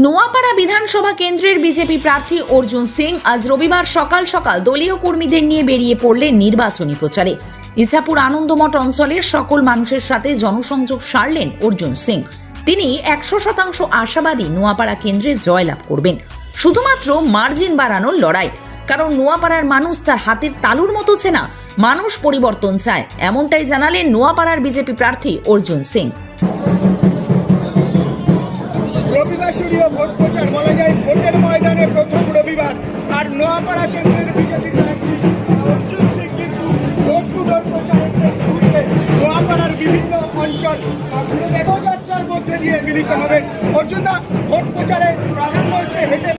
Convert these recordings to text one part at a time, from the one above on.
নোয়াপাড়া বিধানসভা কেন্দ্রের বিজেপি প্রার্থী অর্জুন সিং আজ রবিবার সকাল সকাল দলীয় কর্মীদের নিয়ে বেরিয়ে পড়লেন নির্বাচনী প্রচারে। ইছাপুর আনন্দমঠ অঞ্চলের সকল মানুষের সাথে জনসংযোগ সারলেন অর্জুন সিং। তিনি 100% আশাবাদী নোয়াপাড়া কেন্দ্রে জয়লাভ করবেন। শুধুমাত্র মার্জিন বাড়ানোর লড়াই, কারণ নোয়াপাড়ার মানুষ তার হাতের তালুর মতো চেনা। মানুষ পরিবর্তন চায়, এমনটাই জানালেন নোয়াপাড়ার বিজেপি প্রার্থী অর্জুন সিং। রবিবার শুরুও ভোট প্রচার, বলা যায় ভোটের ময়দানে প্রথম রবিবার। আর নোয়াপাড়া কেন্দ্রের বিজেপি প্রার্থী অর্জুন সিং কিন্তু ভোট টুডোর প্রচারে ঘুরবে নোয়াপাড়ার বিভিন্ন অঞ্চল পদযাত্রার মধ্যে দিয়ে মিলিত হবে। অর্জুনদা, ভোট প্রচারে প্রাধান্য হচ্ছে হেঁটে।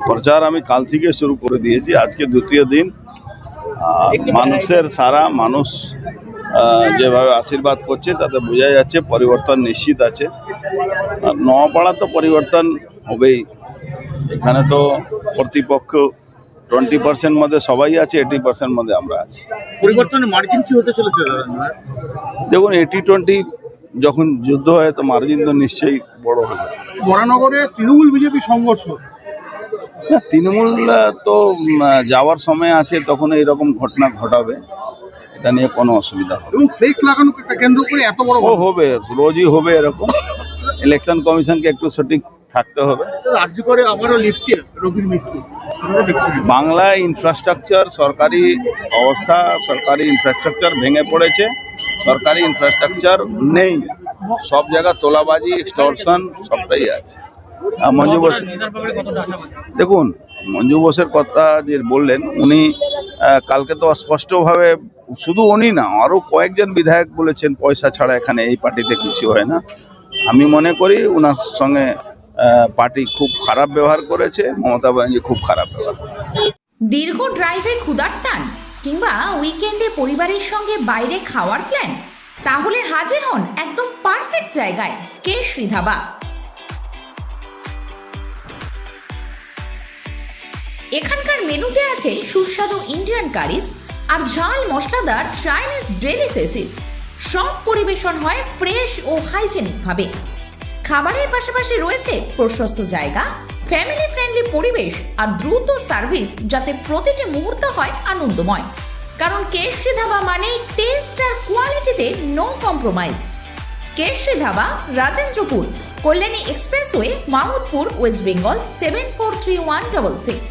প্রচার আমি কাল থেকে শুরু করে দিয়েছি, আজকে দ্বিতীয় দিন। মানুষের সারা মানুষ যেভাবে আশীর্বাদ করছে তাতে বোঝা যাচ্ছে পরিবর্তন নিশ্চিত আছে। আর নোয়াপাড়া তো পরিবর্তন হবেই। এখানে তো প্রতিপক্ষ 20% মধ্যে সবাই আছে, 80% মধ্যে আমরা আছি। পরিবর্তনের মার্জিন কি হতে চলেছে? দেখুন, 80-20 যখন যুদ্ধ হয় তো মার্জিন তো নিশ্চয়ই বড় হবে। বরানগরে তৃণমূল বিজেপি সংঘর্ষ। না, তৃণমূল তো যাওয়ার সময় আছে, তখন এইরকম ঘটনা ঘটাবে, এটা নিয়ে কোনো অসুবিধা হবে। এবং ফ্লেক্স লাগানোকে কেন্দ্র করে এত বড় হবে, রোজই হবে এরকম। ইলেকশন কমিশনকে একটু সঠিক থাকতে হবে। রাজ্য করে আবারও লিফটে রোগীর মৃত্যু। বাংলায় ইনফ্রাস্ট্রাকচার, সরকারি অবস্থা, সরকারি ইনফ্রাস্ট্রাকচার ভেঙে পড়েছে। সরকারি ইনফ্রাস্ট্রাকচার নেই, সব জায়গা তোলাবাজি, এক্সটর্শন সবটাই আছে। মঞ্জু বস, দেখুন মঞ্জু বসের কথা যে বললেন, উনি কালকে তো স্পষ্টভাবে, শুধু উনি না আরও কয়েকজন বিধায়ক বলেছেন পয়সা ছাড়া এখানে এই পার্টিতে কিছু হয় না। আমি মনে করি ওনার সঙ্গে পার্টি খুব খারাপ ব্যবহার করেছে, মমতা ব্যানার্জি খুব খারাপ ব্যবহার করেছে। দীর্ঘ ড্রাইভে ক্ষুধার টান কিংবা উইকেন্ডে পরিবারের সঙ্গে বাইরে খাওয়ার প্ল্যান, তাহলে হাজির হন একদম পারফেক্ট জায়গায়, কেশরী ধাবা। এখানকার মেনুতে আছে সুস্বাদু ইন্ডিয়ান কারিজ আর ঝাল মশলাদার চাইনিজ ডেলিসিয়াস। সব পরিবেশন হয় ফ্রেশ ও হাইজেনিক ভাবে। খাবারের পাশাপাশি রয়েছে প্রশস্ত জায়গা, ফ্যামিলি ফ্রেন্ডলি পরিবেশ আর দ্রুত সার্ভিস, যাতে প্রতিটি মুহূর্ত হয় আনন্দময়। কারণ কেশরী ধাবা মানেই টেস্ট আর কোয়ালিটিতে no compromise. Keshari dhaba, Rajendrapur, Kalyani expressway, Mahmudpur, West Bengal 743166।